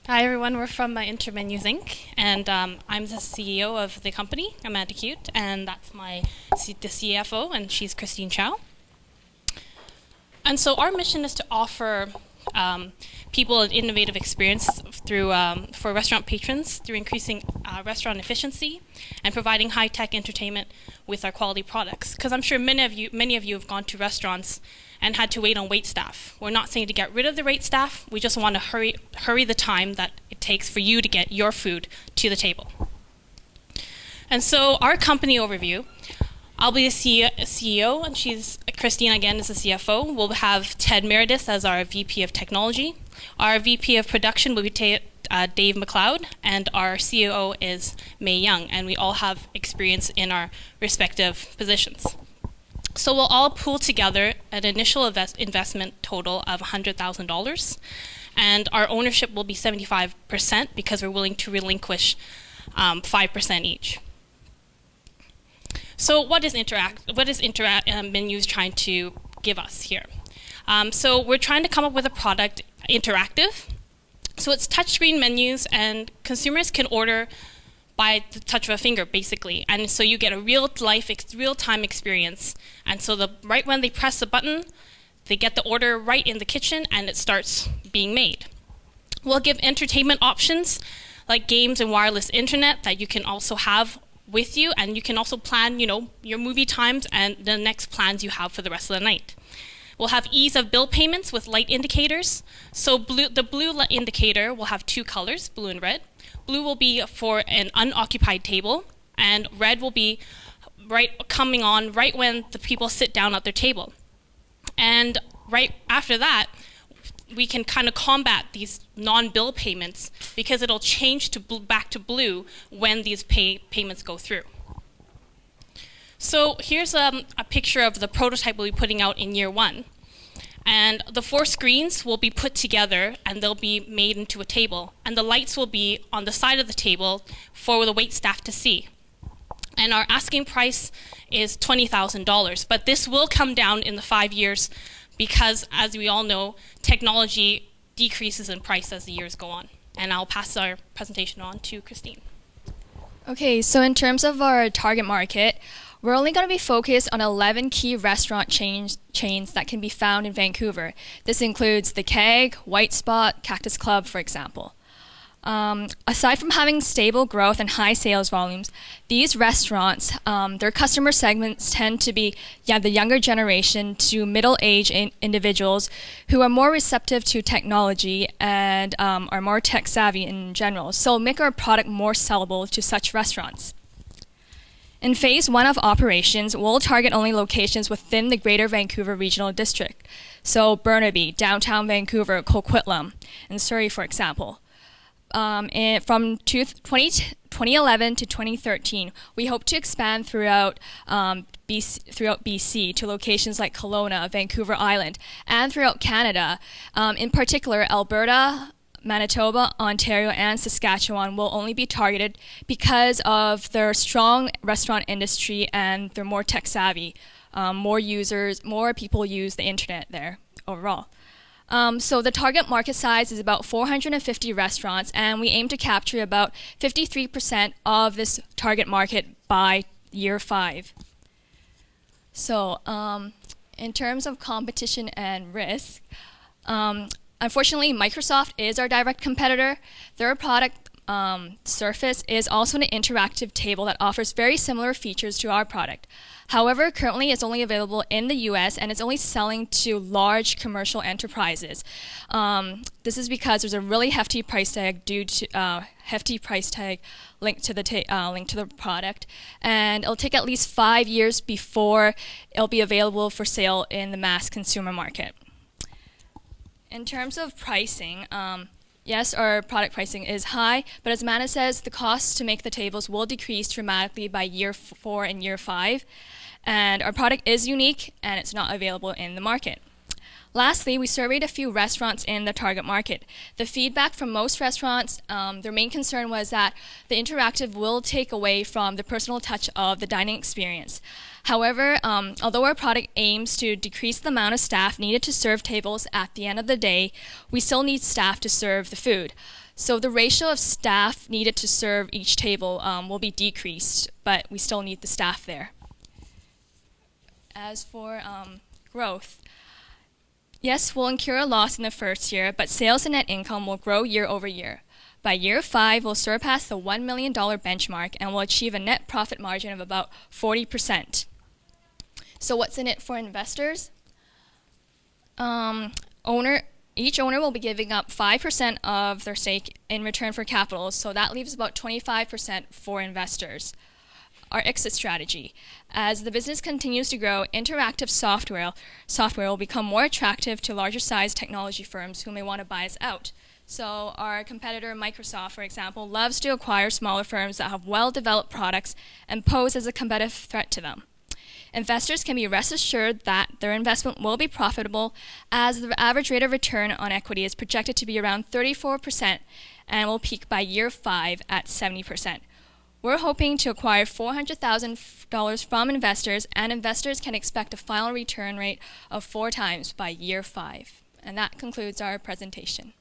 Hi everyone, we're from InterMenus Inc. and I'm the CEO of the company, Amanda Cute, and that's the CFO, and she's Christine Chow. And so our mission is to offer people an innovative experience for restaurant patrons through increasing restaurant efficiency and providing high-tech entertainment with our quality products. Because I'm sure many of you have gone to restaurants and had to wait on wait staff. We're not saying to get rid of the wait staff. We just want to hurry the time that it takes for you to get your food to the table. And so our company overview. I'll be the CEO, and Christine again is the CFO. We'll have Ted Meredith as our VP of Technology. Our VP of Production will be Dave McLeod, and our COO is May Young, and we all have experience in our respective positions. So we'll all pool together an initial investment total of $100,000, and our ownership will be 75% because we're willing to relinquish 5% each. So what is InterMenus trying to give us here? So we're trying to come up with a product interactive. So it's touchscreen menus, and consumers can order by the touch of a finger, basically. And so you get a real-time experience. And so right when they press the button, they get the order right in the kitchen, and it starts being made. We'll give entertainment options like games and wireless internet that you can also have with you, and you can also plan, your movie times and the next plans you have for the rest of the night. We'll have ease of bill payments with light indicators. So the blue indicator will have two colors, blue and red. Blue will be for an unoccupied table, and red will be coming on right when the people sit down at their table. And right after that, we can kind of combat these non-bill payments because it'll change back to blue when these payments go through. So here's a picture of the prototype we'll be putting out in year one. And the 4 screens will be put together, and they'll be made into a table. And the lights will be on the side of the table for the wait staff to see. And our asking price is $20,000, but this will come down in the 5 years because, as we all know, technology decreases in price as the years go on. And I'll pass our presentation on to Christine. Okay, so in terms of our target market, we're only going to be focused on 11 key restaurant chains that can be found in Vancouver. This includes The Keg, White Spot, Cactus Club, for example. Aside from having stable growth and high sales volumes, these restaurants, their customer segments tend to be the younger generation to middle-aged individuals who are more receptive to technology and are more tech-savvy in general, so make our product more sellable to such restaurants. In Phase 1 of operations, we'll target only locations within the Greater Vancouver Regional District, so Burnaby, downtown Vancouver, Coquitlam, and Surrey, for example. From 2011 to 2013, we hope to expand throughout BC to locations like Kelowna, Vancouver Island, and throughout Canada. In particular, Alberta, Manitoba, Ontario, and Saskatchewan will only be targeted because of their strong restaurant industry and they're more tech savvy. More people use the internet there overall. So the target market size is about 450 restaurants, and we aim to capture about 53% of this target market by year 5. So in terms of competition and risk, unfortunately, Microsoft is our direct competitor. Their product, Surface, is also an interactive table that offers very similar features to our product. However, currently it's only available in the US, and it's only selling to large commercial enterprises. This is because there's a really hefty price tag linked to the product, and it'll take at least 5 years before it'll be available for sale in the mass consumer market. In terms of pricing, yes, our product pricing is high, but as Amanda says, the costs to make the tables will decrease dramatically by year 4 and year 5. And our product is unique, and it's not available in the market. Lastly, we surveyed a few restaurants in the target market. The feedback from most restaurants, their main concern was that the interactive will take away from the personal touch of the dining experience. However, although our product aims to decrease the amount of staff needed to serve tables at the end of the day, we still need staff to serve the food. So the ratio of staff needed to serve each table will be decreased, but we still need the staff there. As for growth, yes, we'll incur a loss in the first year, but sales and net income will grow year over year. By year 5, we'll surpass the $1 million benchmark and will achieve a net profit margin of about 40%. So what's in it for investors? Each owner will be giving up 5% of their stake in return for capital, so that leaves about 25% for investors. Our exit strategy. As the business continues to grow, interactive software will become more attractive to larger sized technology firms who may want to buy us out. So our competitor Microsoft, for example, loves to acquire smaller firms that have well-developed products and pose as a competitive threat to them. Investors can be rest assured that their investment will be profitable, as the average rate of return on equity is projected to be around 34% and will peak by year 5 at 70%. We're hoping to acquire $400,000 from investors, and investors can expect a final return rate of 4 times by year 5. And that concludes our presentation.